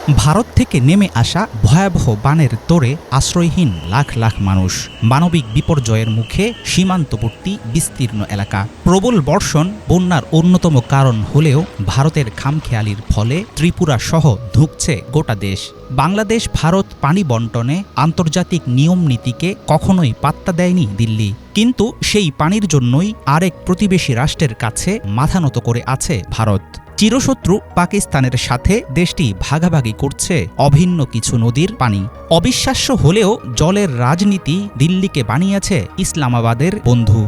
ভারত থেকে নেমে আসা ভয়াবহ বানের তোড়ে আশ্রয়হীন লাখ লাখ মানুষ, মানবিক বিপর্যয়ের মুখে সীমান্তবর্তী বিস্তীর্ণ এলাকা। প্রবল বর্ষণ বন্যার অন্যতম কারণ হলেও ভারতের খামখেয়ালির ফলে ত্রিপুরা সহ ধুঁকছে গোটা দেশ। বাংলাদেশ ভারত পানি বন্টনে আন্তর্জাতিক নিয়ম নীতিকে কখনোই পাত্তা দেয়নি দিল্লি, কিন্তু সেই পানির জন্যই আরেক প্রতিবেশী রাষ্ট্রের কাছে মাথা নত করে আছে ভারত। চিরশত্রু পাকিস্তানের সাথে দেশটি ভাগাভাগি করছে অভিন্ন কিছু নদীর পানি। অবিশ্বাস্য হলেও জলের রাজনীতি দিল্লিকে বানিয়েছে ইসলামাবাদের বন্ধু।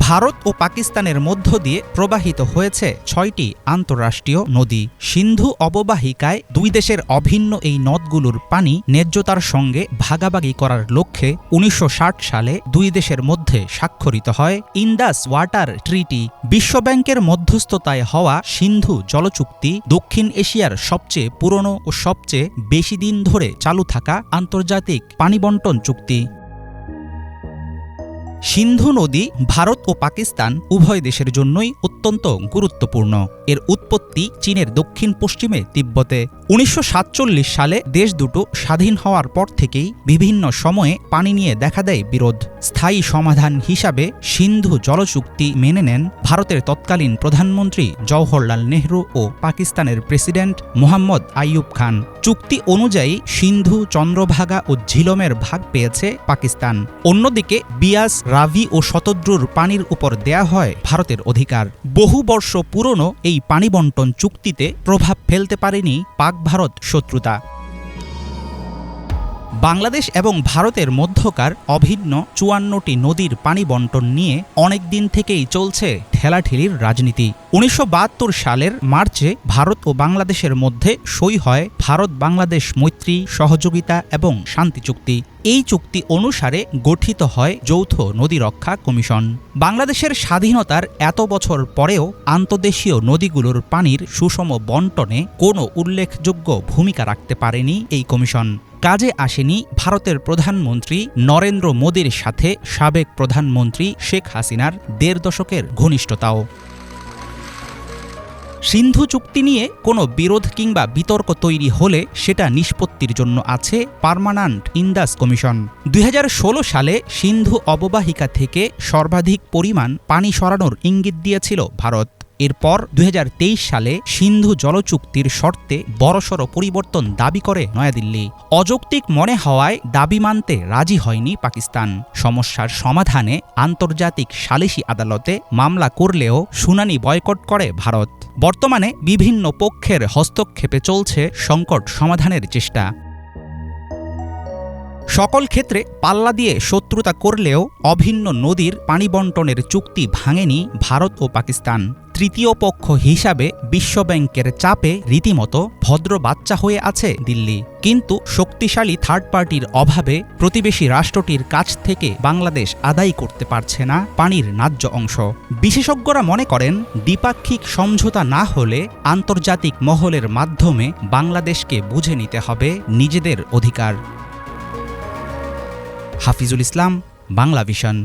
ভারত ও পাকিস্তানের মধ্য দিয়ে প্রবাহিত হয়েছে ৬টি আন্তঃরাষ্ট্রীয় নদী। সিন্ধু অববাহিকায় দুই দেশের অভিন্ন এই নদগুলোর পানি ন্যায্যতার সঙ্গে ভাগাভাগি করার লক্ষ্যে ১৯৬০ সালে দুই দেশের মধ্যে স্বাক্ষরিত হয় ইন্দাস ওয়াটার ট্রিটি। বিশ্বব্যাংকের মধ্যস্থতায় হওয়া সিন্ধু জলচুক্তি দক্ষিণ এশিয়ার সবচেয়ে পুরনো ও সবচেয়ে বেশি দিন ধরে চালু থাকা আন্তর্জাতিক পানি বন্টন চুক্তি। সিন্ধু নদী ভারত ও পাকিস্তান উভয় দেশের জন্যই অত্যন্ত গুরুত্বপূর্ণ। এর উৎপত্তি চীনের দক্ষিণ পশ্চিমে তিব্বতে। ১৯৪৭ সালে দেশ দুটো স্বাধীন হওয়ার পর থেকেই বিভিন্ন সময়ে পানি নিয়ে দেখা দেয় বিরোধ। স্থায়ী সমাধান হিসাবে সিন্ধু জলচুক্তি মেনে নেন ভারতের তৎকালীন প্রধানমন্ত্রী জওহরলাল নেহরু ও পাকিস্তানের প্রেসিডেন্ট মোহাম্মদ আইয়ুব খান। চুক্তি অনুযায়ী সিন্ধু, চন্দ্রভাগা ও ঝিলমের ভাগ পেয়েছে পাকিস্তান। অন্যদিকে বিয়াস, রাভি ও শতদ্রুর পানির উপর দেয়া হয় ভারতের অধিকার। বহু বর্ষ পুরনো এই পানি বন্টন চুক্তিতে প্রভাব ফেলতে পারেনি পাক ভারত শত্রুতা। বাংলাদেশ এবং ভারতের মধ্যকার অভিন্ন ৫৪টি নদীর পানি বন্টন নিয়ে অনেক দিন থেকেই চলছে ঠেলাঠেলির রাজনীতি। ১৯৭২ সালের মার্চে ভারত ও বাংলাদেশের মধ্যে সই হয় ভারত বাংলাদেশ মৈত্রী, সহযোগিতা এবং শান্তি চুক্তি। এই চুক্তি অনুসারে গঠিত হয় যৌথ নদী রক্ষা কমিশন। বাংলাদেশের স্বাধীনতার এত বছর পরেও আন্তর্দেশীয় নদীগুলোর পানির সুষম বন্টনে কোনো উল্লেখযোগ্য ভূমিকা রাখতে পারেনি এই কমিশন। কাজে আসেনি ভারতের প্রধানমন্ত্রী নরেন্দ্র মোদীর সাথে সাবেক প্রধানমন্ত্রী শেখ হাসিনার ১.৫ দশকের ঘনিষ্ঠতাও। সিন্ধু চুক্তি নিয়ে কোনো বিরোধ কিংবা বিতর্ক তৈরি হলে সেটা নিষ্পত্তির জন্য আছে পার্মানেন্ট ইন্দাস কমিশন। ২০১৬ সালে সিন্ধু অববাহিকা থেকে সর্বাধিক পরিমাণ পানি সরানোর ইঙ্গিত দিয়েছিল ভারত। এরপর ২০২৩ সালে সিন্ধু জলচুক্তির শর্তে বড়সড় পরিবর্তন দাবি করে নয়াদিল্লি। অযৌক্তিক মনে হওয়ায় দাবি মানতে রাজি হয়নি পাকিস্তান। সমস্যার সমাধানে আন্তর্জাতিক সালিসি আদালতে মামলা করলেও শুনানি বয়কট করে ভারত। বর্তমানে বিভিন্ন পক্ষের হস্তক্ষেপে চলছে সংকট সমাধানের চেষ্টা। সকল ক্ষেত্রে পাল্লা দিয়ে শত্রুতা করলেও অভিন্ন নদীর পানি বন্টনের চুক্তি ভাঙেনি ভারত ও পাকিস্তান। তৃতীয় পক্ষ হিসাবে বিশ্বব্যাংকের চাপে রীতিমতো ভদ্র বাচ্চা হয়ে আছে দিল্লি, কিন্তু শক্তিশালী থার্ড পার্টির অভাবে প্রতিবেশী রাষ্ট্রটির কাছ থেকে বাংলাদেশ আদায় করতে পারছে না পানির ন্যায্য অংশ। বিশেষজ্ঞরা মনে করেন দ্বিপাক্ষিক সমঝোতা না হলে আন্তর্জাতিক মহলের মাধ্যমে বাংলাদেশকে বুঝে নিতে হবে নিজেদের অধিকার। হাফিজুল ইসলাম, বাংলা ভিশন।